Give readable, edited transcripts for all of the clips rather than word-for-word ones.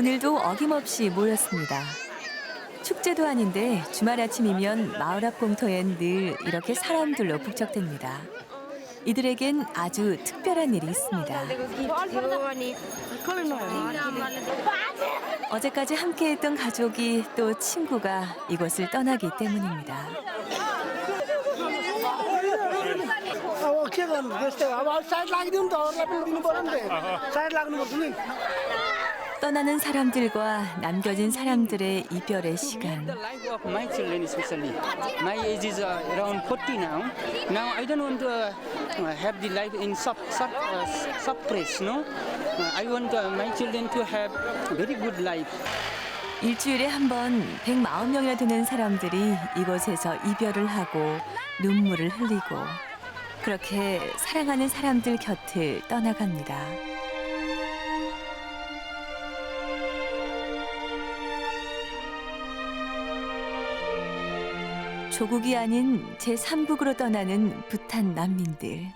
오늘도 어김없이 모였습니다. 축제도 아닌데 주말 아침이면 마을 앞 공터엔 늘 이렇게 사람들로 북적댑니다. 이들에겐 아주 특별한 일이 있습니다. 어제까지 함께했던 가족이 또 친구가 이곳을 떠나기 때문입니다. 떠나는 사람들과 남겨진 사람들의 이별의 시간. My children especially. My age is around 40 now. Now I don't want to have the life in suppress, no? I want my children to have very good life. 일주일에 한 번 140명이나 되는 사람들이 이곳에서 이별을 하고 눈물을 흘리고 그렇게 사랑하는 사람들 곁을 떠나갑니다. 조국이 아닌 제3국으로 떠나는 부탄 난민들.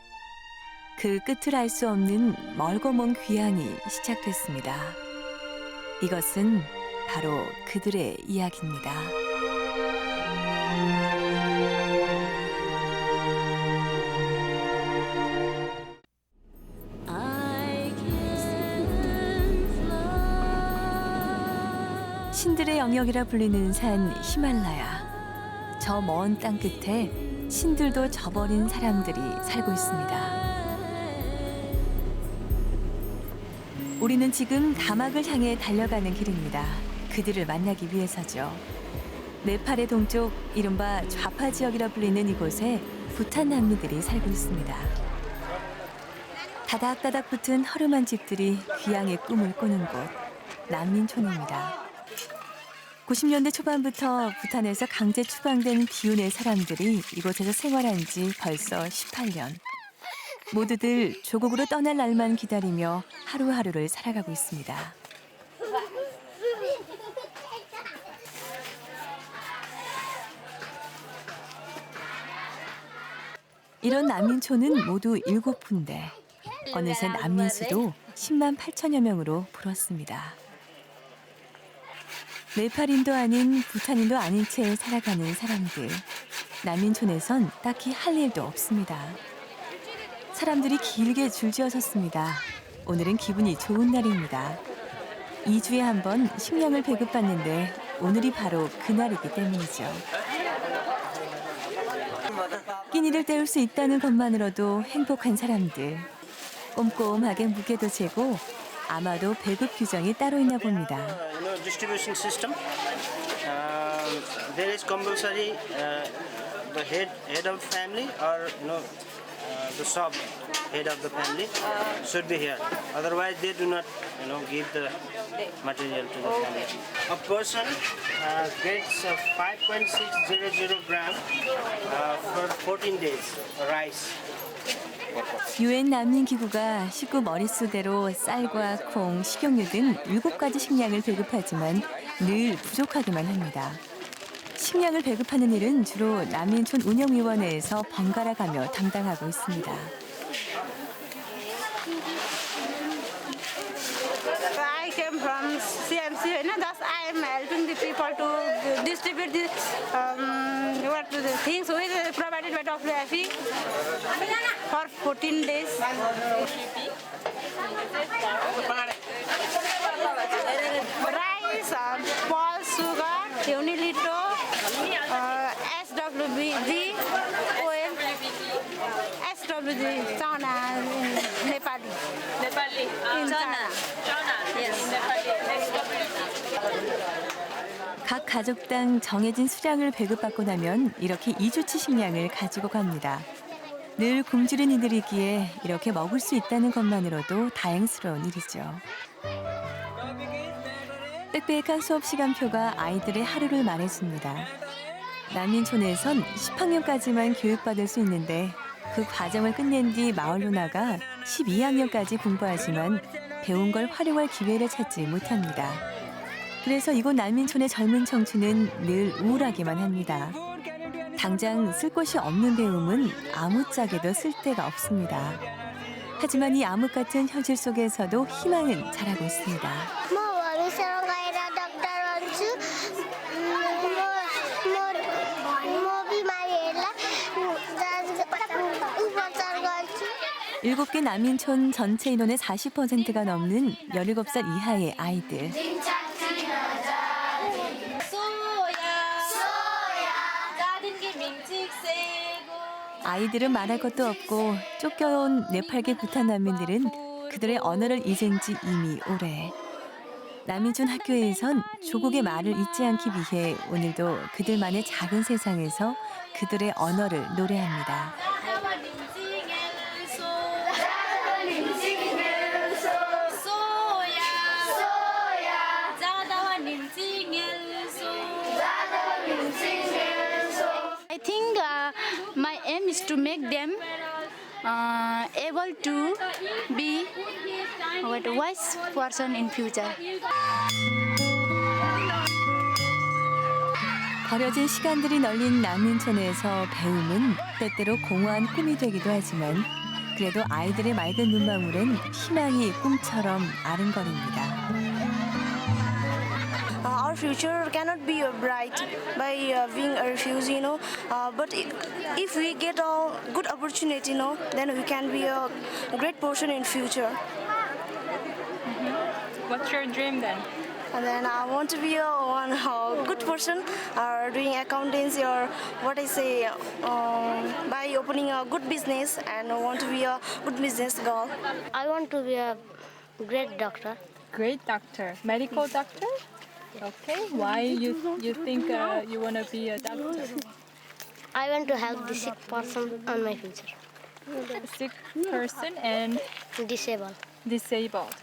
그 끝을 알 수 없는 멀고 먼 귀향이 시작됐습니다. 이것은 바로 그들의 이야기입니다. 신들의 영역이라 불리는 산 히말라야. 저 먼 땅 끝에 신들도 저버린 사람들이 살고 있습니다. 우리는 지금 다막을 향해 달려가는 길입니다. 그들을 만나기 위해서죠. 네팔의 동쪽 이른바 좌파 지역이라 불리는 이곳에 부탄 난민들이 살고 있습니다. 다닥다닥 붙은 허름한 집들이 귀향의 꿈을 꾸는 곳, 난민촌입니다. 90년대 초반부터 부탄에서 강제 추방된 비운의 사람들이 이곳에서 생활한 지 벌써 18년. 모두들 조국으로 떠날 날만 기다리며 하루하루를 살아가고 있습니다. 이런 난민촌은 모두 7군데. 어느새 난민 수도 10만 8천여 명으로 불었습니다. 네팔인도 아닌 부탄인도 아닌 채 살아가는 사람들. 난민촌에선 딱히 할 일도 없습니다. 사람들이 길게 줄지어 섰습니다. 오늘은 기분이 좋은 날입니다. 2주에 한 번 식량을 배급받는데 오늘이 바로 그날이기 때문이죠. 끼니를 때울 수 있다는 것만으로도 행복한 사람들. 꼼꼼하게 무게도 재고 아마도 배급 규정이 따로 있나 봅니다. Distribution system. There is compulsory the head of family or the sub head of the family should be here. Otherwise, they do not give the material to the family. A person gets 5.600 gram for 14 days rice. 유엔 난민기구가 식구 머릿수대로 쌀과 콩, 식용유 등 7가지 식량을 배급하지만 늘 부족하기만 합니다. 식량을 배급하는 일은 주로 난민촌 운영위원회에서 번갈아 가며 담당하고 있습니다. I came from CMC. Thus, I am helping the people to distribute the things which is provided by WFP for 14 days. Rice, pulse, sugar, Unilito, SWG, oil, SWG, Chana, Nepali. Nepali. In Chana. Yes. 각 가족당 정해진 수량을 배급받고 나면 이렇게 2주치 식량을 가지고 갑니다. 늘 굶주린 이들이기에 이렇게 먹을 수 있다는 것만으로도 다행스러운 일이죠. 빽빽한 수업 시간표가 아이들의 하루를 말해줍니다. 난민촌에선 10학년까지만 교육받을 수 있는데 그 과정을 끝낸 뒤 마을로 나가 12학년까지 공부하지만 배운 걸 활용할 기회를 찾지 못합니다. 그래서 이곳 난민촌의 젊은 청춘은 늘 우울하기만 합니다. 당장 쓸 곳이 없는 배움은 아무짝에도 쓸 데가 없습니다. 하지만 이 암흑 같은 현실 속에서도 희망은 자라고 있습니다. म भविष्यमा 17개 난민촌 전체 인원의 40%가 넘는 17살 이하의 아이들. 아이들은 말할 것도 없고 쫓겨온 네팔계 부탄 난민들은 그들의 언어를 잊은 지 이미 오래. 난민촌 학교에선 조국의 말을 잊지 않기 위해 오늘도 그들만의 작은 세상에서 그들의 언어를 노래합니다. I think my aim is to make them able to be a wise person in future. 버려진 시간들이 널린 난민촌에서 배움은 때때로 공허한 꿈이 되기도 하지만 그래도 아이들의 맑은 눈망울엔 희망이 꿈처럼 아른거립니다. Our future cannot be bright by being a refugee, but if we get a good opportunity, then we can be a great person in future. What's your dream then? And then I want to be a good person doing accountancy or what I say by opening a good business and I want to be a good business girl. I want to be a great doctor. Great doctor. Medical doctor? Okay. Why you think you want to be a doctor? I want to help the sick person on my future. Sick person and Disabled. disabled.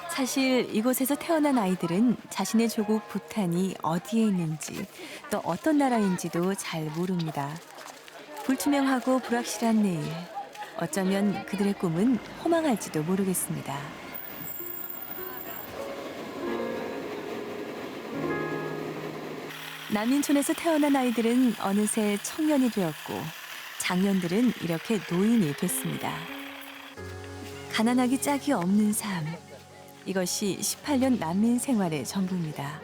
사실 이곳에서 태어난 아이들은 자신의 조국 부탄이 어디에 있는지 또 어떤 나라인지도 잘 모릅니다. 불투명하고 불확실한 내일. 어쩌면 그들의 꿈은 허망할지도 모르겠습니다. 난민촌에서 태어난 아이들은 어느새 청년이 되었고 장년들은 이렇게 노인이 됐습니다. 가난하기 짝이 없는 삶. 이것이 18년 난민 생활의 전부입니다.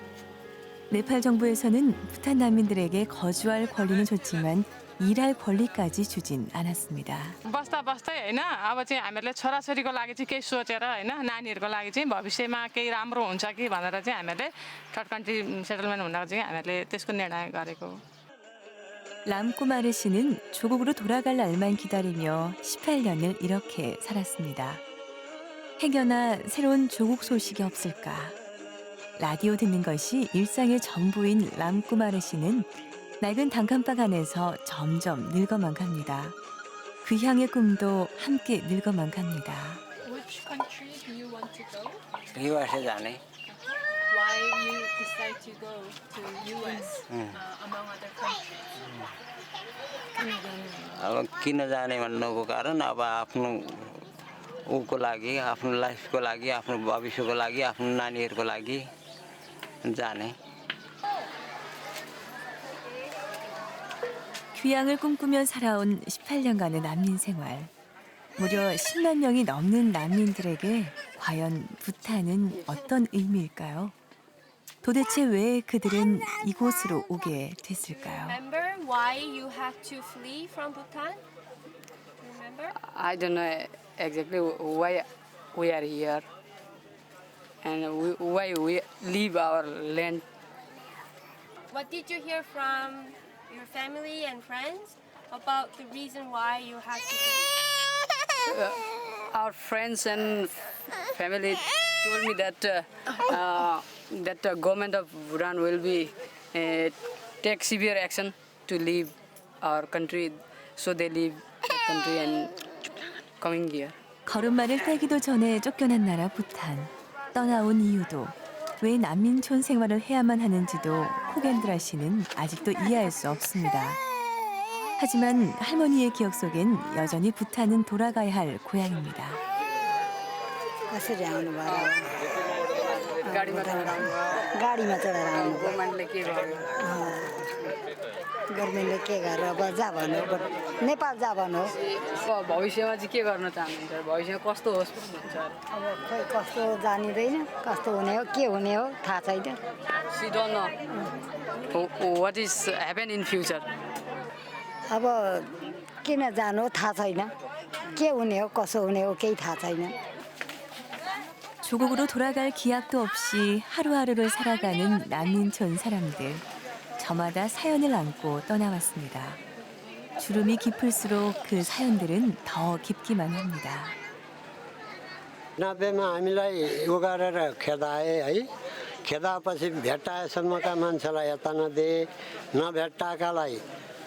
네팔 정부에서는 부탄 난민들에게 거주할 권리는 줬지만 일할 권리까지 주진 않았습니다. बस्दा बस्दै हैन अब चाहिँ हामीहरूले छोराछोरीको लागि चाहिँ केही सोचेर हैन नानीहरूको लागि चाहिँ भविष्यमा केही राम्रो हुन्छ कि भनेर चाहिँ हामीहरूले थर्ड कन्ट्री सेटलमेन्ट हुँदा चाहिँ हामीहरूले त्यसको निर्णय गरेको हो. 람꾸마르 씨는 조국으로 돌아갈 날만 기다리며 18년을 이렇게 살았습니다. 행여나 새로운 조국 소식이 없을까. 라디오 듣는 것이 일상의 전부인 람꾸마르 씨는 낡은 단칸방 안에서 점점 늙어만 갑니다. 그 향의 꿈도 함께 늙어만 갑니다. Which country do you want to go? USA जाने. Why you decide to go to US among other countries? अब किन जाने भन्नुको कारण अब आफ्नो उको लागि आफ्नो लाइफको लागि आफ्नो भविष्यको लागि आफ्नो नानीहरूको लागि जाने. 귀향을 꿈꾸며 살아온 18년간의 난민 생활. 무려 10만 명이 넘는 난민들에게 과연 부탄은 어떤 의미일까요? 도대체 왜 그들은 이곳으로 오게 됐을까요? Remember why you had to flee from Bhutan? Remember? I don't know exactly why we are here and why we leave our land. What did you hear from your family and friends about the reason why you had to leave? Our friends and family told me that that the government of Bhutan will be take severe action to leave our country, so they leave the country and coming here. 걸음마를 떼기도 전에 쫓겨난 나라 부탄. 떠나온 이유도 왜 난민촌 생활을 해야만 하는지도 호겐드라 씨는 아직도 이해할 수 없습니다. 하지만 할머니의 기억 속엔 여전히 부탄은 돌아가야 할 고향입니다. कसरी आउनु भयो गाडीमा चढेर गाडीमा चढेर आउनु भयो गभर्मेन्टले के गर्यो गभर्मेन्टले के गरेर अब जा भन्यो नेपाल जा भन्यो अब भविष्यमा चाहिँ के गर्न चाहनुहुन्छ भविष्यमा कस्तो होस् भन्छ अब खोइ कस्तो जानिँदैन कस्तो हुने हो के हुने हो थाहा छैन see don't know what is happen in future अब किन जानु थाहा छैन के हुने हो कसो हुने हो केही थाहा छैन. 조국으로 돌아갈 기약도 없이 하루하루를 살아가는 난민촌 사람들. 저마다 사연을 안고 떠나왔습니다. 주름이 깊을수록 그 사연들은 더 깊기만 합니다. 90मा हामीलाई उ गरेर खेदाए है खेदापछि भेट्टाएसम्मका मान्छेलाई यता नदिए नभेट्टाकालाई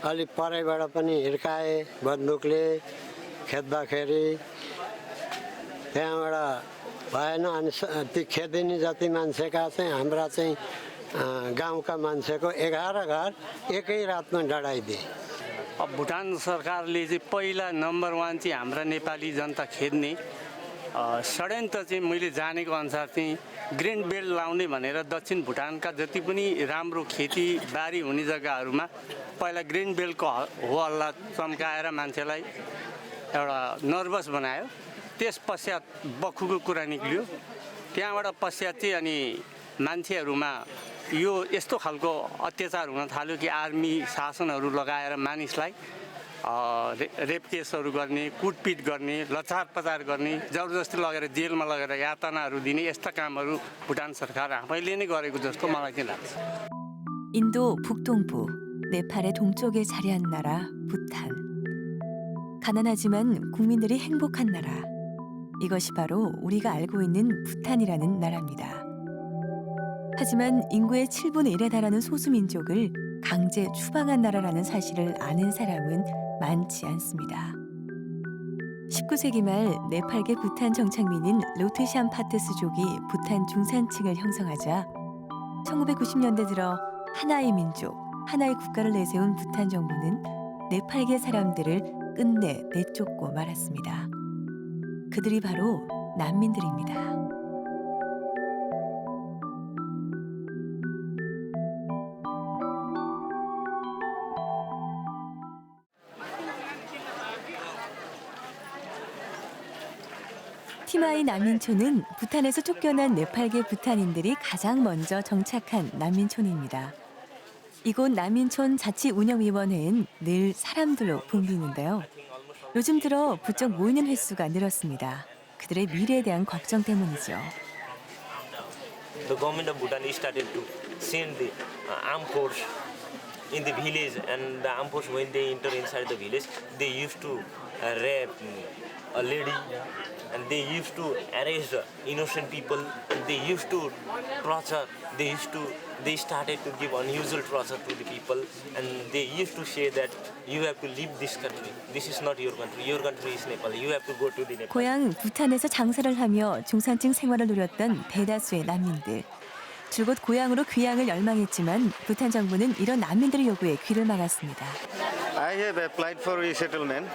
अलि परैबाट पनि हिर्काए बन्दुकले खेद्दाखेरि त्यहाँबाट भएन अनि ती खेदिने जति मान्छेका चाहिँ हाम्रा चाहिँ गाउँका मान्छेको 11 घर एकै रातमा डढाइदिए. अब भुटान सरकारले चाहिँ पहिला नम्बर 1 चाहिँ हाम्रा नेपाली जनता खेद्ने षड्यन्त्र चाहिँ मैले जानेको अनुसार चाहिँ ग्रिन बेल्ट लाउने भनेर दक्षिण भुटानका जति पनि राम्रो खेतीबारी हुने जग्गाहरूमा पहिला ग्रिन बेल्टको हो हल्ला चम्काएर मान्छेलाई एउटा नर्भस बनायो. त्यस पश्चात बखुको कुरा निक्लियो. त्यहाँबाट पश्चात चाहिँ अनि मान्छेहरूमा यो यस्तो खालको अत्याचार हुन थाल्यो कि आर्मी शासनहरू लगाएर मानिसलाई रेप केसहरू गर्ने कुटपिट गर्ने लचार पचार गर्ने जबरजस्ती लगेर जेलमा लगेर यातनाहरू दिने यस्ता कामहरू भुटान सरकार आफैले नै गरेको जस्तो मलाई चाहिँ लाग्छ. 인도 북동부, 네팔의 동쪽에 자리한 나라 부탄. 가난하지만 국민들이 행복한 나라. 이것이 바로 우리가 알고 있는 부탄이라는 나라입니다. 하지만 인구의 7분의 1에 달하는 소수민족을 강제 추방한 나라라는 사실을 아는 사람은 많지 않습니다. 19세기 말 네팔계 부탄 정착민인 로트샴파트스족이 부탄 중산층을 형성하자 1990년대 들어 하나의 민족, 하나의 국가를 내세운 부탄 정부는 네팔계 사람들을 끝내 내쫓고 말았습니다. 그들이 바로 난민들입니다. 티마이 난민촌은 부탄에서 쫓겨난 네팔계 부탄인들이 가장 먼저 정착한 난민촌입니다. 이곳 난민촌 자치운영위원회는 늘 사람들로 붐비는데요. 요즘 들어 부쩍 모이는 횟수가 늘었습니다. 그들의 미래에 대한 걱정 때문이죠. The government of Bhutan started to send the armed force in the village, and the armed force, when they enter inside the village, they used to rape a lady, and they used to arrest innocent people, and they used to torture, they started to give unusual torture to the people, and they used to say that you have to leave this country. This is not your country is Nepal. You have to go to the Nepal. 고향 부탄에서 장사를 하며 중산층 생활을 누렸던 대다수의 난민들. 줄곧 고향으로 귀향을 열망했지만 부탄 정부는 이런 난민들의 요구에 귀를 막았습니다. I have applied for resettlement,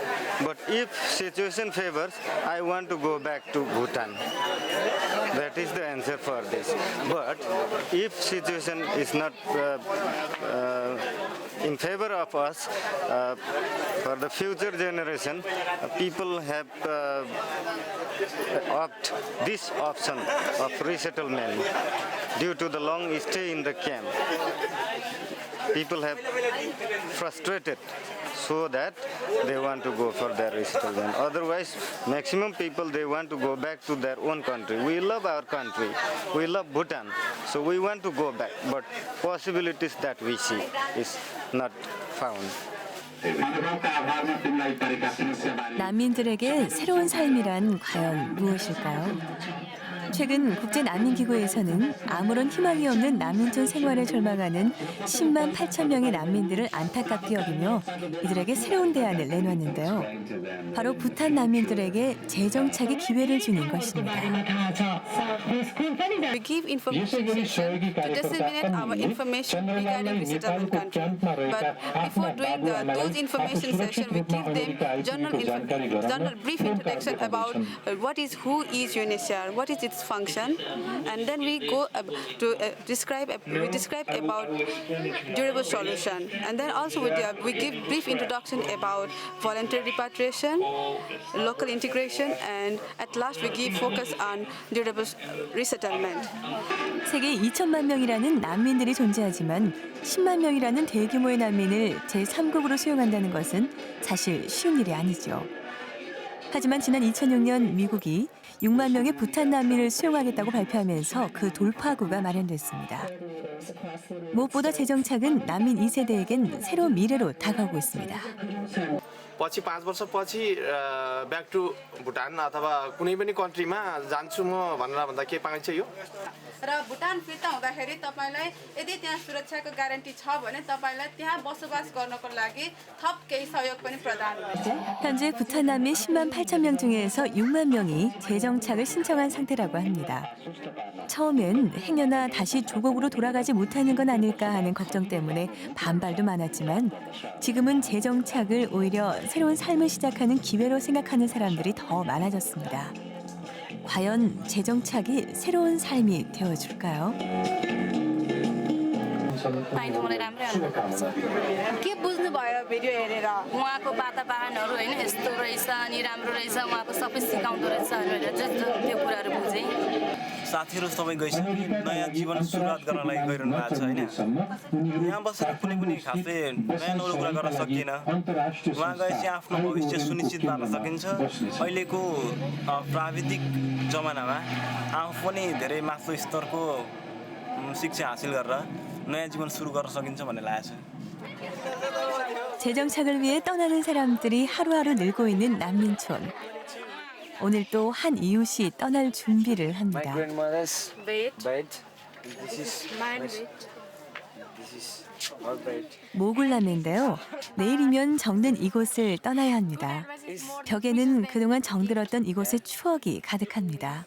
but if situation favors, I want to go back to Bhutan. That is the answer for this. But if situation is not in favor of us, for the future generation, people have opted this option of resettlement due to the long stay in the camp. People have frustrated so that they want to go for their resettlement. Otherwise, maximum people, they want to go back to their own country. We love our country. We love Bhutan. So we want to go back. But possibilities that we see is not found. 난민들에게 새로운 삶이란 과연 무엇일까요? 최근 국제난민기구에서는 아무런 희망이 없는 난민촌 생활에 절망하는 10만 8천 명의 난민들을 안타깝게 여기며 이들에게 새로운 대안을 내놨는데요. 바로 부탄 난민들에게 재정착의 기회를 주는 것입니다. We give information session to disseminate our information regarding resettlement country. But before doing those information session, we give them general brief introduction about who is UNHCR, what is its function, and then we go to describe about durable solution, and then also we give brief introduction about voluntary repatriation, local integration, and at last we give focus on durable resettlement. 세계 2천만 명이라는 난민들이 존재하지만 10만 명이라는 대규모의 난민을 제3국으로 수용한다는 것은 사실 쉬운 일이 아니죠. 하지만 지난 2006년 미국이 6만 명의 부탄 난민을 수용하겠다고 발표하면서 그 돌파구가 마련됐습니다. 무엇보다 재정착은 난민 2세대에겐 새로운 미래로 다가오고 있습니다. पछि 5 वर्षपछि back to Bhutan अथवा कुनै पनि कन्ट्रीमा जान्छु म भनेर भन्दा के पाइन्छ यो र भुटान फिर्ता हुँदाखेरि तपाईलाई यदि त्यहाँ सुरक्षाको ग्यारेन्टी छ भने तपाईलाई त्यहाँ बसोबास गर्नको लागि थप केही सहयोग पनि प्रदान हुन्छ. 현재 부탄 난민 10만 8천 명 중에서 6만 명이 재정착을 신청한 상태라고 합니다. 처음엔 행여나 다시 조국으로 돌아가지 못하는 건 아닐까 하는 걱정 때문에 반발도 많았지만 지금은 재정착을 오히려 새로운 삶을 시작하는 기회로 생각하는 사람들이 더 많아졌습니다. 과연 재정착이 새로운 삶이 되어줄까요? पाइनु मलाई राम्रै अनुभव छ के बुझ्नुभयो भिडियो हेरेर उहाँको वातावरणहरू होइन यस्तो रहेछ अनि राम्रो रहेछ उहाँको सबै सिकाउँदो रहेछ भनेर जस्तो त्यो कुराहरू बुझेँ साथीहरू सबै गइसक्यो नयाँ जीवन सुरुवात गर्न लागि गइरहनु भएको छ होइन यहाँ बसेर कुनै पनि खासै नयाँ नौलो कुरा गर्न सकिएन उहाँ गएपछि आफ्नो भविष्य सुनिश्चित पार्न सकिन्छ अहिलेको प्राविधिक जमानामा आफू पनि धेरै माथिल्लो स्तरको शिक्षा हासिल गरेर नयाँ जीवन सुरु गर्न सकिन्छ भन्ने लागेको छ. 재정착을 위해 떠나는 사람들이 하루하루 늘고 있는 난민촌. 오늘 또 한 이웃이 떠날 준비를 합니다. My grandmother's bed. This is our bed. 모굴남인데요. 내일이면 정든 이곳을 떠나야 합니다. 벽에는 그동안 정들었던 이곳의 추억이 가득합니다.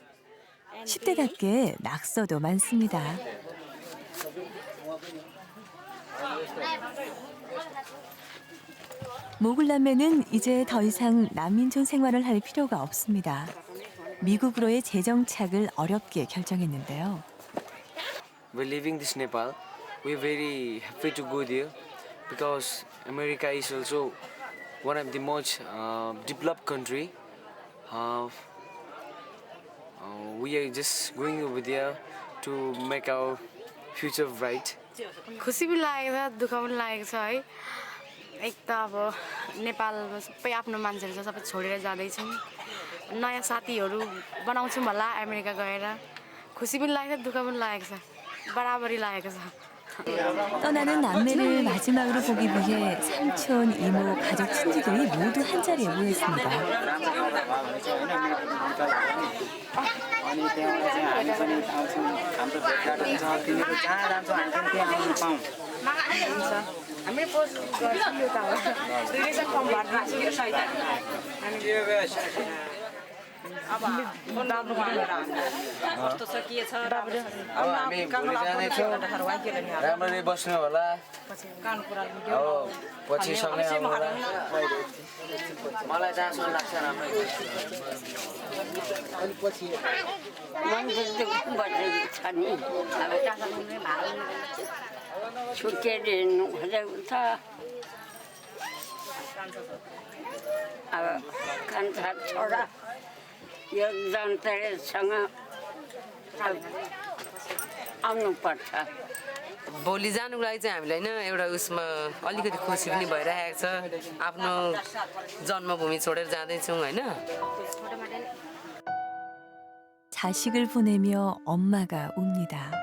10대답게 낙서도 많습니다. 모굴남매는 이제 더 이상 난민촌 생활을 할 필요가 없습니다. 미국으로의 재정착을 어렵게 결정했는데요. We're leaving this Nepal. We're very happy to go there because America is also one of the most developed country. We are just going over there to make our future bright. खुसी पनि लागेको छ दुःख पनि लागेको छ है एक त अब नेपालमा सबै आफ्नो मान्छेहरू छ सबै छोडेर जाँदैछौँ नयाँ साथीहरू बनाउँछौँ होला अमेरिका गएर खुसी पनि लागेको छ दुःख पनि लागेको छ बराबरी लागेको छ. 떠나는 남매를 마지막으로 보기 위해 삼촌, 이모, 가족, 친지들이 모두 한자리에 모였습니다. अनि त्यहाँबाट चाहिँ हामी पनि आउँछौँ हाम्रो भेटघाट हुन्छ तिनीहरू जहाँ जान्छौँ हामी पनि त्यहाँ आउनु पाऊँ हुन्छ हामी पोस्ट गर्छौँ यो त हो दुईजना फर्म भर्दिन्छु अब हामी भोलि जानेछौँ राम्ररी बस्नु होला अब पछि सँगै आउनु होला मलाई जहाँसम्म लाग्छ राम्रै अब कान्छा छोरा यो जनतासँग आउनुपर्छ. भोलि जानुको लागि चाहिँ हामीलाई होइन एउटा उसमा अलिकति खुसी पनि भइरहेको छ आफ्नो जन्मभूमि छोडेर जाँदैछौँ होइन. 자식을 보내며 엄마가 웁니다.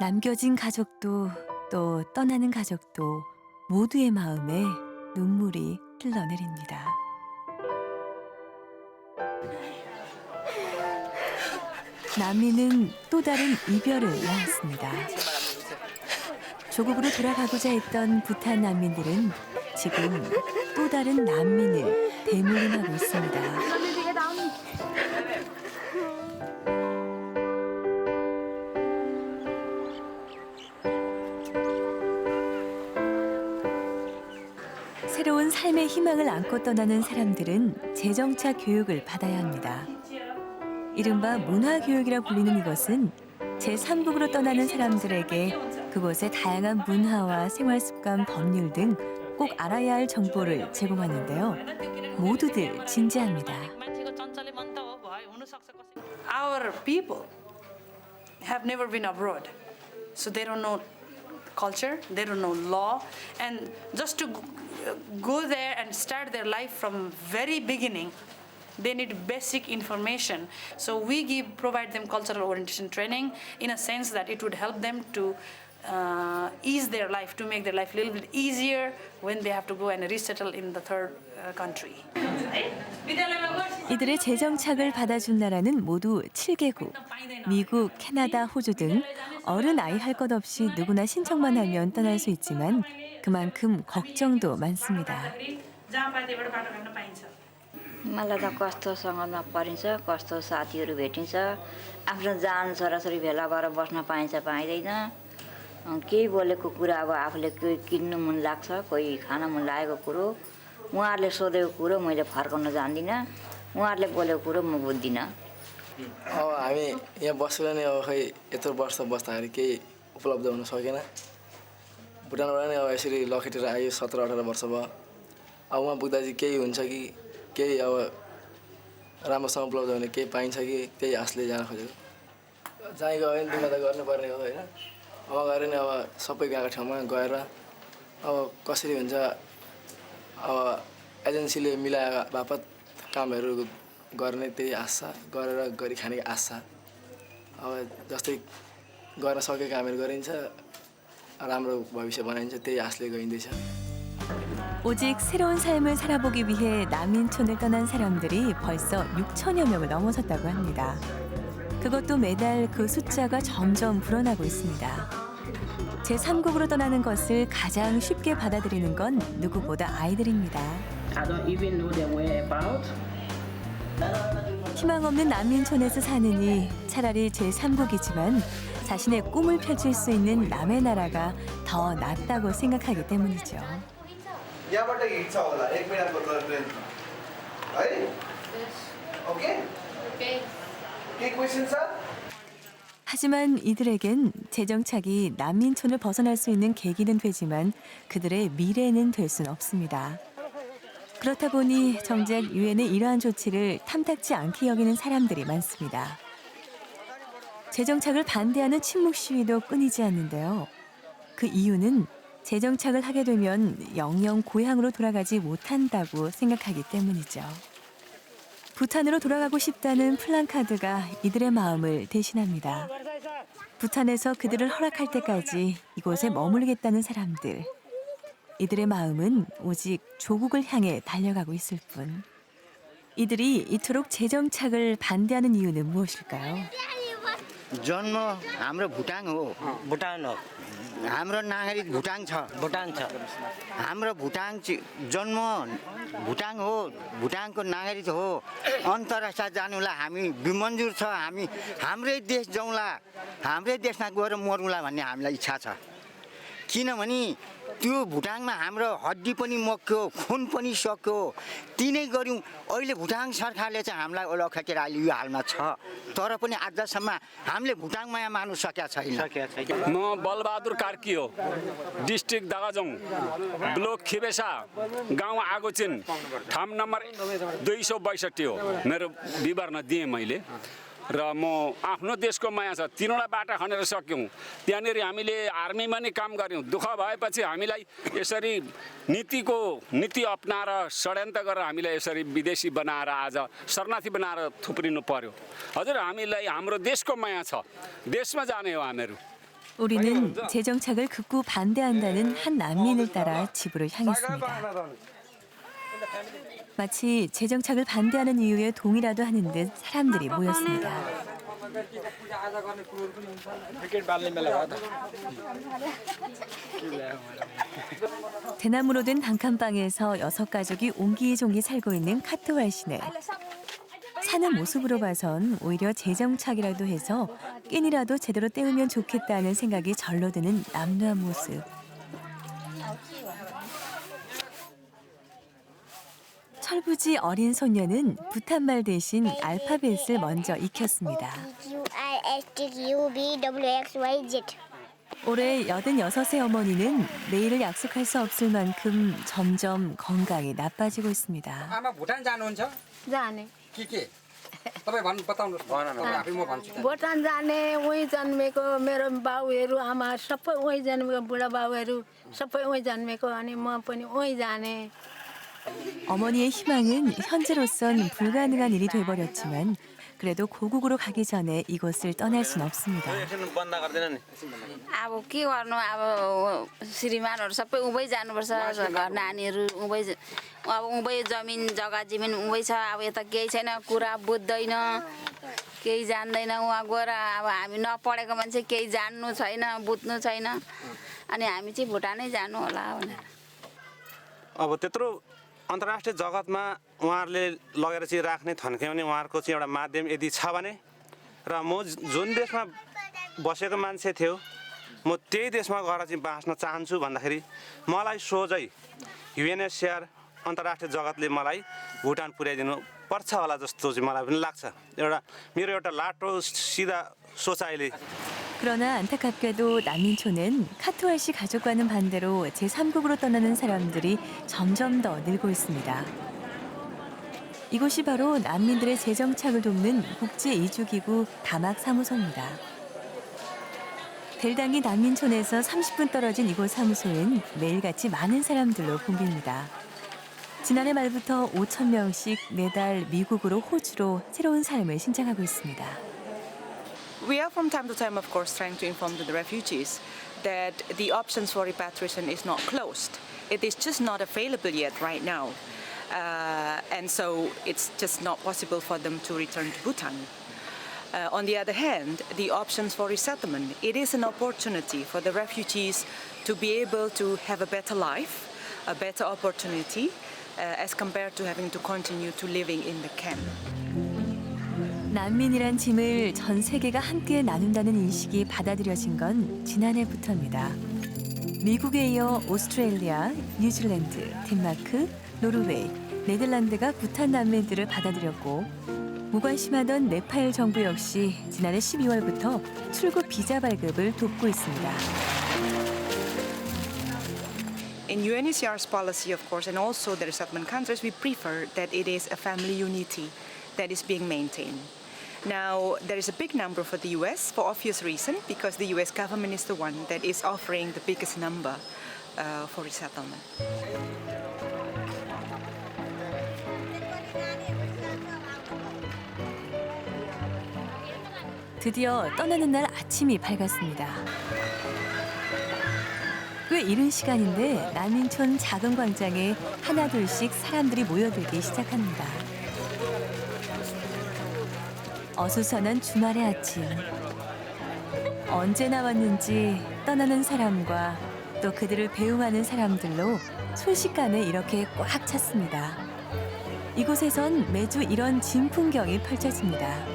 남겨진 가족도 또 떠나는 가족도 모두의 마음에 눈물이 흘러내립니다. 난민은 또 다른 이별을 낳았습니다. 조국으로 돌아가고자 했던 부탄 난민들은 지금 또 다른 난민을 대물림하고 있습니다. 새로운 삶의 희망을 안고 떠나는 사람들은 재정착 교육을 받아야 합니다. 이른바 문화교육이라 불리는 이것은 제3국으로 떠나는 사람들에게 그곳의 다양한 문화와 생활습관, 법률 등 꼭 알아야 할 정보를 제공하는데요. 모두들 진지합니다. Our people have never been abroad, so they don't know culture, they don't know law, and just to go there and start their life from very beginning, they need basic information. So we provide them cultural orientation training in a sense that it would help them to ease their life, to make their life a little bit easier when they have to go and resettle in the third country. 이들의 재정착을 받아준 나라는 모두 7개국. 미국, 캐나다, 호주 등 어른 아이 할 것 없이 누구나 신청만 하면 떠날 수 있지만 그만큼 걱정도 많습니다. मलाई त कस्तो सङ्गतमा परिन्छ, कस्तो साथीहरू भेटिन्छ, आफ्नो जान छोराछोरी भेला भएर बस्न पाइन्छ पाइँदैन, केही बोलेको कुरा अब आफूले केही किन्नु मन लाग्छ, कोही खान मन लागेको कुरो उहाँहरूले सोधेको कुरो मैले फर्काउन जान्दिनँ, उहाँहरूले बोलेको कुरो म बुझ्दिनँ। अब हामी यहाँ बसेर नै अब खै यत्रो वर्ष बस्दाखेरि केही उपलब्ध हुन सकेन। भुटानबाट नै अब यसरी लखेटेर आयो 17-18 वर्ष भयो। अब उहाँ पुग्दा चाहिँ केही हुन्छ कि केही अब राम्रोसँग उपलब्ध हुने केही पाइन्छ कि त्यही आशले जान खोजेको। जहीँ गयो भने दुःख त गर्नुपर्ने हो होइन। अब गएर नि अब सबै गएको ठाउँमा गएर अब कसरी हुन्छ अब एजेन्सीले मिलाएर बापत कामहरू गर्ने त्यही आशा गरेर गरी खाने आशा। अब जस्तै गर्न सकेको कामहरू गरिन्छ, राम्रो भविष्य बनाइन्छ, त्यही आशले गइँदैछ। 오직 새로운 삶을 살아보기 위해 난민촌을 떠난 사람들이 벌써 6천여 명을 넘어섰다고 합니다. 그것도 매달 그 숫자가 점점 불어나고 있습니다. 제3국으로 떠나는 것을 가장 쉽게 받아들이는 건 누구보다 아이들입니다. 희망 없는 난민촌에서 사느니 차라리 제3국이지만 자신의 꿈을 펼칠 수 있는 남의 나라가 더 낫다고 생각하기 때문이죠. यहाँबाट हिँड्छ होला 1 मिनेटको ट्रेन है ओके के क्वेशन छ 하지만 이들에겐 재정착이 난민촌을 벗어날 수 있는 계기는 되지만 그들의 미래는 될 수는 없습니다. 그렇다 보니 정작 유엔의 이러한 조치를 탐탁지 않게 여기는 사람들이 많습니다. 재정착을 반대하는 침묵 시위도 끊이지 않는데요. 그 이유는 재정착을 하게 되면 영영 고향으로 돌아가지 못한다고 생각하기 때문이죠. 부탄으로 돌아가고 싶다는 플랜카드가 이들의 마음을 대신합니다. 부탄에서 그들을 허락할 때까지 이곳에 머물겠다는 사람들. 이들의 마음은 오직 조국을 향해 달려가고 있을 뿐. 이들이 이토록 재정착을 반대하는 이유는 무엇일까요? जन्म हाम्रो भुटान हो हाम्रो नागरिक भुटान छ हाम्रो भुटान जन्म भुटान हो भुटानको नागरिक हो अन्तर्राष्ट्रिय जानुलाई हामी बिमन्जुर छ हामी हाम्रै देश जाउँला हाम्रै देशमा गएर मरौँला भन्ने हामीलाई इच्छा छ किनभने त्यो भुटानमा हाम्रो हड्डी पनि मक्यो खुन पनि सक्यो तिनै गर्यौं अहिले भुटान सरकारले चाहिँ हामीलाई ओलखेटेर अहिले यो हालमा छ तर पनि आजसम्म हामीले भुटानमा मान्नु सकेका छैन म बलबहादुर कार्की हो डिस्ट्रिक्ट दागाजोङ ब्लक खिबेसा गाउँ आगोचिन ठाउँ नम्बर 262 हो मेरो विवरण दिएँ मैले र म आफ्नो देशको माया छ तीनवटा बाटा खनेर सक्यौं त्यहाँनेरि हामीले आर्मीमा नि काम गर्यौं दुःख भएपछि हामीलाई यसरी नीति अपनाएर षड्यन्त्र गरेर हामीलाई यसरी विदेशी बनाएर आज शरणार्थी बनाएर थुप्रिनु पर्यो हजुर हामीलाई हाम्रो देशको माया छ देशमा जाने हो हामीहरू 우리는 재정착을 극구 반대한다는 한 난민을 따라 집으로 향했습니다. 마치 재정착을 반대하는 이유에 동의라도 하는 듯 사람들이 모였습니다. 대나무로 된 단칸방에서 6가족이 옹기종기 살고 있는 카트왈 시내. 사는 모습으로 봐선 오히려 재정착이라도 해서 끼니라도 제대로 때우면 좋겠다는 생각이 절로 드는 남루한 모습. 철부지 어린 소녀는 부탄말 대신 알파벳을 먼저 익혔습니다. 올해 86의 어머니는 내일을 약속할 수 없을 만큼 점점 건강이 나빠지고 있습니다. 아마 부탄 जानुहुन्छ? जाने के भुटान जाने उहीँ जन्मेको मेरो बाउहरू आमा सबै उहीँ जन्मेको बुढाबाउहरू सबै उहीँ जन्मेको अनि म पनि उहीँ जाने. 어머니의 희망은 현재로선 불가능한 일이 돼버렸지만 그래도 고국으로 가기 전에 이곳을 떠날 순 없습니다. अब के गर्नु अब श्रीमानहरू सबै उभै जानुपर्छ घर नानीहरू उभै अब उभै जमिन जग्गा जमिन उभै छ अब यता केही छैन कुरा बुझ्दैन केही जान्दैन उहाँ गएर अब हामी नपढेको मान्छे केही जान्नु छैन बुझ्नु छैन अनि हामी चाहिँ भुटानै जानु होला भनेर. अब त्यत्रो अन्तर्राष्ट्रिय जगतमा उहाँहरूले लगेर चाहिँ राख्ने थन्क्याउने उहाँहरूको चाहिँ एउटा माध्यम यदि छ भने र म जुन देशमा बसेको मान्छे थियो म त्यही देशमा गएर चाहिँ बाँच्न चाहन्छु भन्दाखेरि मलाई सोझै युएनएचसिआर अन्तर्राष्ट्रिय जगतले मलाई भुटान पुर्याइदिनु पर्छ होला जस्तो चाहिँ मलाई पनि लाग्छ. मेरो एउटा लाटो सिधा सोचाइले. 그러나 안타깝게도 난민촌은 카투알씨 가족과는 반대로 제3국으로 떠나는 사람들이 점점 더 늘고 있습니다. 이곳이 바로 난민들의 재정착을 돕는 국제이주기구 다막사무소입니다. 델당이 난민촌에서 30분 떨어진 이곳 사무소엔 매일같이 많은 사람들로 붐빕니다. 지난해 말부터 5,000명씩 매달 미국으로 호주로 새로운 삶을 신청하고 있습니다. We are from time to time, of course, trying to inform the refugees that the options for repatriation is not closed. It is just not available yet right now. And so it's just not possible for them to return to Bhutan. On the other hand, the options for resettlement, it is an opportunity for the refugees to be able to have a better life, a better opportunity, as compared to having to continue to living in the camp. 난민이란 짐을 전 세계가 함께 나눈다는 인식이 받아들여진 건 지난해부터입니다. 미국에 이어 오스트레일리아, 뉴질랜드, 덴마크, 노르웨이, 네덜란드가 부탄 난민들을 받아들였고 무관심하던 네팔 정부 역시 지난해 12월부터 출국 비자 발급을 돕고 있습니다. In UNHCR's policy, of course, and also the resettlement countries, we prefer that it is a family unity that is being maintained. Now, there is a big number for the US for obvious reason, because the US government is the one that is offering the biggest number for resettlement. 드디어 떠나는 날 아침이 밝았습니다. 꽤 이른 시간인데 난민촌 작은 광장에 하나둘씩 사람들이 모여들기 시작합니다. 어수선한 주말의 아침. 언제 나왔는지 떠나는 사람과 또 그들을 배웅하는 사람들로 순식간에 이렇게 꽉 찼습니다. 이곳에선 매주 이런 진풍경이 펼쳐집니다.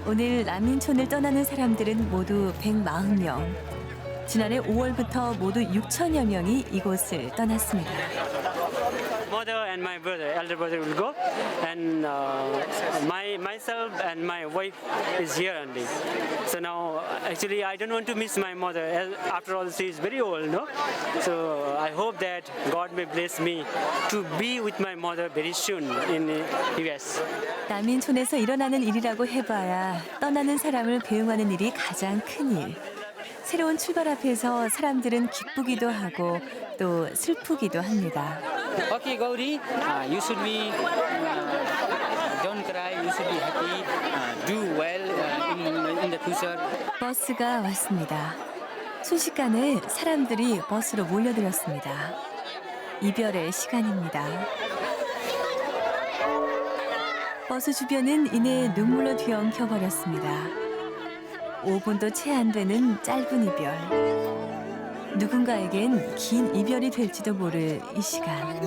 오늘 난민촌을 떠나는 사람들은 모두 140명. 지난해 5월부터 모두 6천여 명이 이곳을 떠났습니다. Mother and my brother, elder brother will go, and myself and my wife is here only. So now, actually, I don't want to miss my mother. After all, she is very old, no? So I hope that God may bless me to be with my mother very soon in US. 난민촌에서 일어나는 일이라고 해봐야 떠나는 사람을 배웅하는 일이 가장 큰 일. 새로운 출발 앞에서 사람들은 기쁘기도 하고 또 슬프기도 합니다. Okay, Gauri, you should be don't cry. You should be happy. Do well in the future. 버스가 왔습니다. 순식간에 사람들이 버스로 몰려들었습니다. 이별의 시간입니다. 버스 주변은 이내 눈물로 뒤엉켜 버렸습니다. 5분도 채 안 되는 짧은 이별. 누군가에겐 긴 이별이 될지도 모를 이 시간.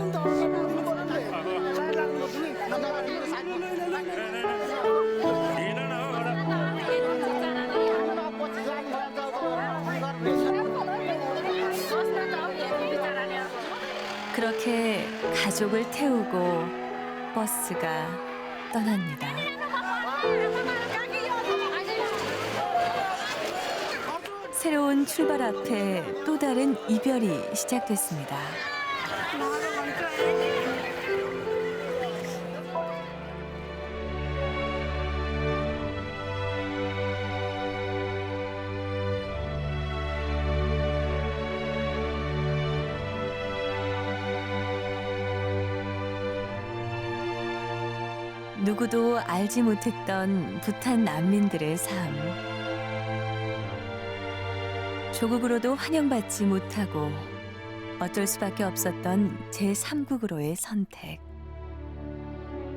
그렇게 가족을 태우고 버스가 떠납니다. 새로운 출발 앞에 또 다른 이별이 시작됐습니다. 누구도 알지 못했던 부탄 난민들의 삶. 조국으로도 환영받지 못하고 어쩔 수밖에 없었던 제3국으로의 선택.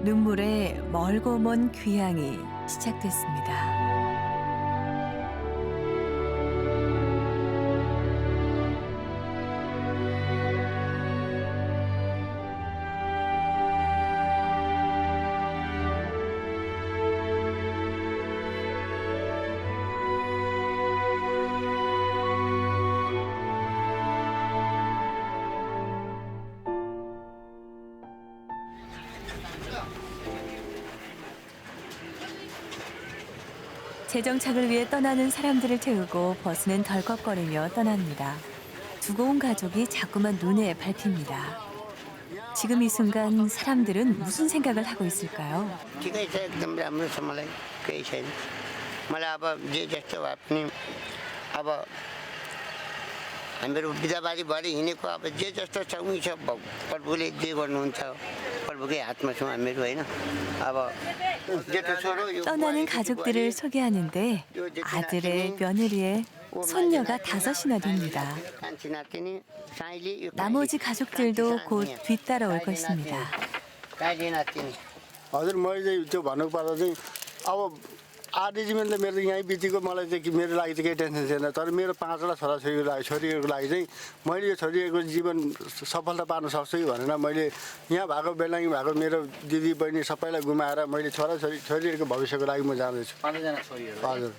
눈물의 멀고 먼 귀향이 시작됐습니다. 재정착을 위해 떠나는 사람들을 태우고 버스는 덜컥거리며 떠납니다. 두고 온 가족이 자꾸만 눈에 밟힙니다. 지금 이 순간 사람들은 무슨 생각을 하고 있을까요? ठिकै छ एकदम राम्रो छ मलाई केही छैन मलाई अब जे जस्तो भए पनि अब हामीहरू बिदाबारी भरि हिँडेको अब जे जस्तो छ उही छ प्रभुले जे गर्नुहुन्छ प्रभुकै हातमा छौँ हामीहरू होइन अब जेठो छोरो यो 떠나는 가족들을 소개하는데 아들의 며느리의 손녀가 5이나 됩니다. कान्छी नातिनी साइली यो 나머지 가족들도 곧 뒤따라올 것입니다. काजी नातिनी हजुर मैले चाहिँ त्यो भन्नुपर्दा चाहिँ अब आधी जीवन त मेरो यहीँ बितेको मलाई चाहिँ मेरो लागि चाहिँ केही टेन्सन छैन तर मेरो 5वटा छोरीहरूको लागि चाहिँ मैले यो छोरीहरूको जीवन सफलता पार्न सक्छु कि भनेर मैले यहाँ भएको बेलाङ्गी भएको मेरो दिदी बहिनी सबैलाई गुमाएर मैले छोरीहरूको भविष्यको लागि म जाँदैछु। 5जना छोरीहरू हजुर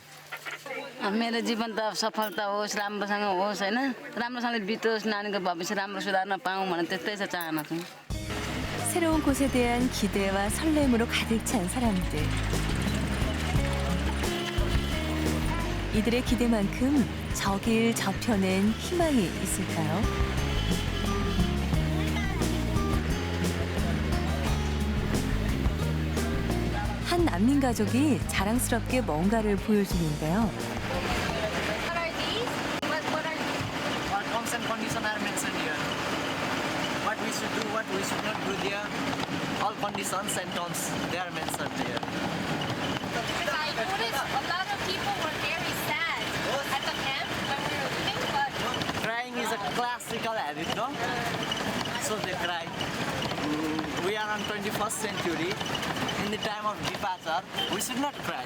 मेरो जीवन त सफलता होस् राम्रोसँग होस् होइन राम्रोसँगले बितोस् नानीको भविष्य राम्रो सुधार्न पाऊँ भने त्यस्तै छ चाहना चाहिँ 새로운 곳에 대한 기대와 설렘으로 가득 찬 사람들. 이들의 기대만큼 저 길 저편엔 희망이 있을까요? 한 난민 가족이 자랑스럽게 뭔가를 보여주는데요. What terms and conditions are mentioned here? What we should do, what we should not do there. All conditions and terms they are mentioned here. I noticed a lot of people were very sad at the camp when we were leaving, but Crying is a classical habit, no? So they cry. We are on 21st century. In the time of departure, we should not cry.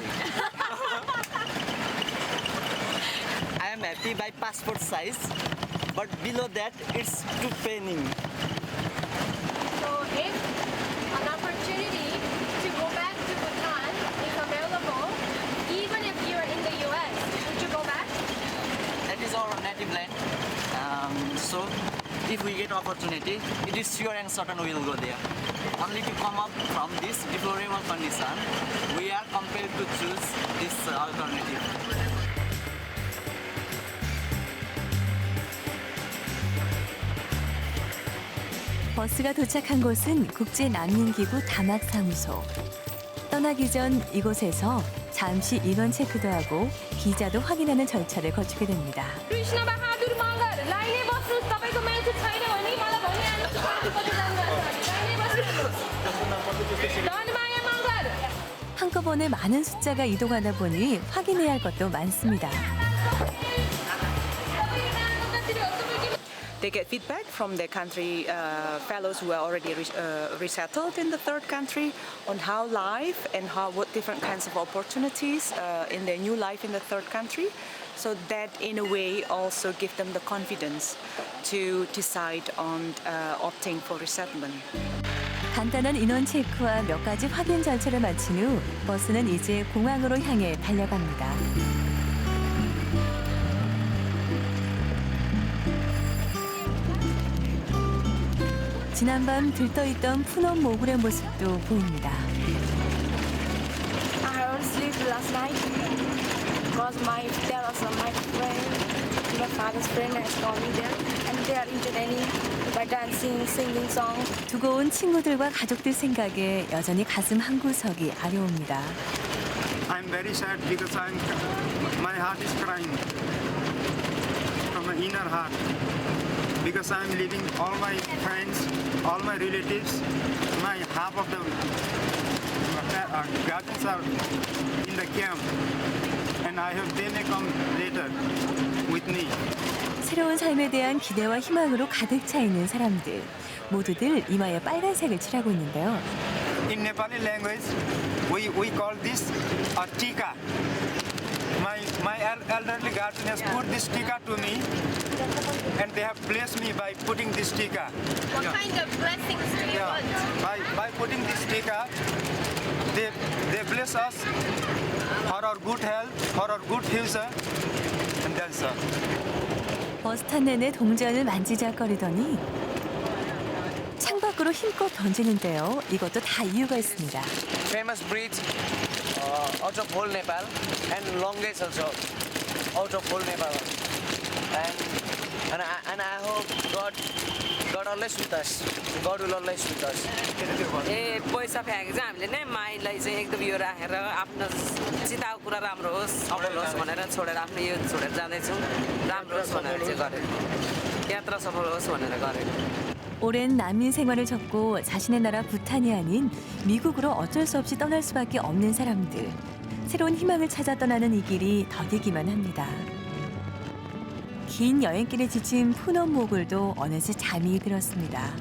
I am happy by passport size, but below that it's too paining. so if an opportunity to go back to Bhutan is available, even if you're in the US, would you go back? That is our native land. So if we get opportunity, it is sure and certain we will go there. Only to come up from this deplorable condition, we are compelled to choose this alternative. 버스가 도착한 곳은 국제난민기구 다막사무소. 떠나기 전 이곳에서 잠시 인원 체크도 하고 비자도 확인하는 절차를 거치게 됩니다. कृष्ण बहादुर मगर लाइनै बस्नुहोस् तपाईँको मान्छे छैन भने मलाई भनिहाल्नुहोस् कति लाइनै बस्नुहोस् धनमाया मगर 한꺼번에 많은 숫자가 이동하다 보니 확인해야 할 것도 많습니다. They get feedback from their country fellows who are already resettled in the third country on how life and what different kinds of opportunities in their new life in the third country. So that in a way also give them the confidence to decide on opting for resettlement. 간단한 인원 체크와 몇 가지 확인 절차를 마친 후 버스는 이제 공항으로 향해 달려갑니다. 지난밤 들떠있던 푸놈 모굴의 모습도 보입니다. I haven't slept last night because my friend, my father's friend has called me there, and they are entertaining by dancing, singing songs. 두고 온 친구들과 가족들 생각에 여전히 가슴 한구석이 아려옵니다. I'm very sad because my heart is crying from my inner heart because I'm leaving all my friends, all my relatives, half of guardians are in the camp, and I hope they may come later with me. 새로운 삶에 대한 기대와 희망으로 가득 차 있는 사람들. 모두들 이마에 빨간색을 칠하고 있는데요. In Nepali language, we call this a tika. My elderly guardian has put this tika to me, and they have blessed me by putting this tika. What kind of blessings do you want? By putting this tika, they bless us for our good health, for our good future, and that's all. 버스 탄 내내 동전을 만지작거리더니 창밖으로 힘껏 던지는데요. 이것도 다 이유가 있습니다. Famous bridge out of whole Nepal and longest also out of whole Nepal. And I hope God always with us. God will always with us. ए पैसा फ्याँके चाहिँ हामीले नै माइलाई चाहिँ एकदम यो राखेर आफ्नो चिताको कुरा राम्रो होस् सफल होस् भनेर छोडेर आफ्नो यो छोडेर जाँदैछौँ राम्रो होस् भनेर चाहिँ गरेको यात्रा सफल होस् भनेर गरेको 오랜 난민 생활을 접고 자신의 나라 부탄이 아닌 미국으로 어쩔 수 없이 떠날 수밖에 없는 사람들. 새로운 희망을 찾아 떠나는 이 길이 더디기만 합니다. 긴 여행길에 지친 푸놈 모굴도 어느새 잠이 들었습니다.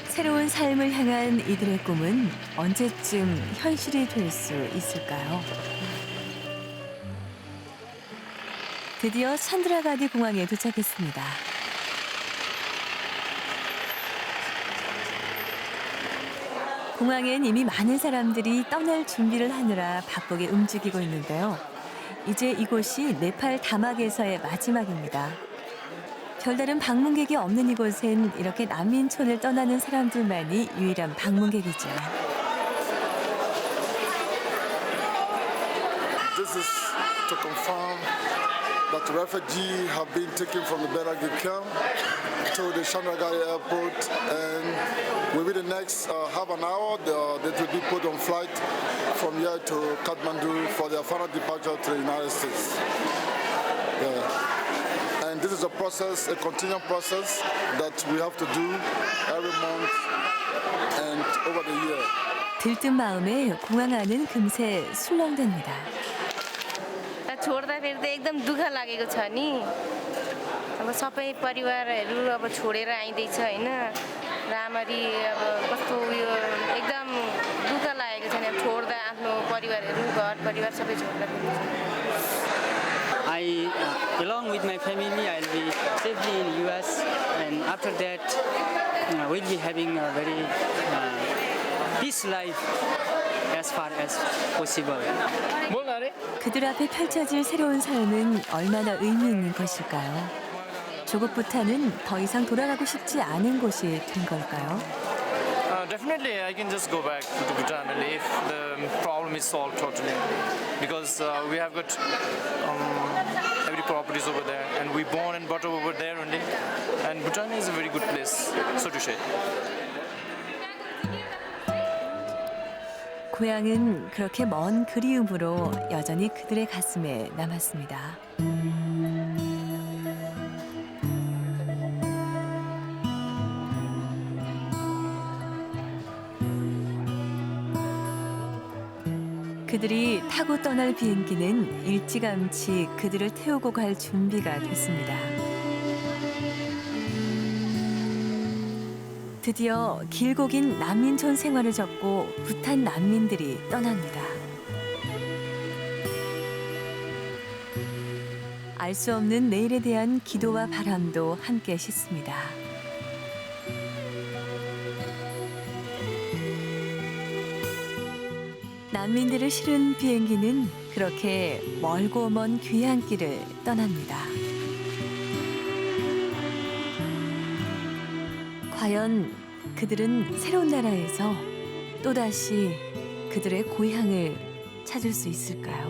새로운 삶을 향한 이들의 꿈은 언제쯤 현실이 될 수 있을까요? 드디어 찬드라가디 공항에 도착했습니다. 공항엔 이미 많은 사람들이 떠날 준비를 하느라 바쁘게 움직이고 있는데요. 이제 이곳이 네팔 다막에서의 마지막입니다. 별다른 방문객이 없는 이곳엔 이렇게 난민촌을 떠나는 사람들만이 유일한 방문객이죠. This is to confirm that refugees have been taken from the Beragi camp to the Chandragiri airport, and within the next half an hour, they will be put on flight from here to Kathmandu for their final departure to the United States. Yeah. And this is a process, a continual process that we have to do every month and over the year. 들뜬 마음에 공항 안은 금세 술렁댑니다. छोड्दाखेरि त एकदम दुःख लागेको छ नि अब सबै परिवारहरू अब छोडेर आइँदैछ होइन राम्ररी अब कस्तो उयो एकदम दुःख लागेको छ नि अब छोड्दा आफ्नो परिवारहरू घर परिवार सबै छोड्दाखेरि I, along with my family, I'll be safely in US, and after that, we'll be having a very peace life as far as possible. 그들 앞에 펼쳐질 새로운 삶은 얼마나 의미 있는 것일까요? 조국 부탄은 더 이상 돌아가고 싶지 않은 곳이 된 걸까요? Definitely, I can just go back to Bhutan if the problem is solved totally, because we have got every properties over there, and we born and brought up over there only, and Bhutan is a very good place, so to say. 고향은 그렇게 먼 그리움으로 여전히 그들의 가슴에 남았습니다. 그들이 타고 떠날 비행기는 일찌감치 그들을 태우고 갈 준비가 됐습니다. 드디어 길고 긴 난민촌 생활을 접고 부탄 난민들이 떠납니다. 알 수 없는 내일에 대한 기도와 바람도 함께 싣습니다. 난민들을 실은 비행기는 그렇게 멀고 먼 귀한 길을 떠납니다. 과연 그들은 새로운 나라에서 또다시 그들의 고향을 찾을 수 있을까요?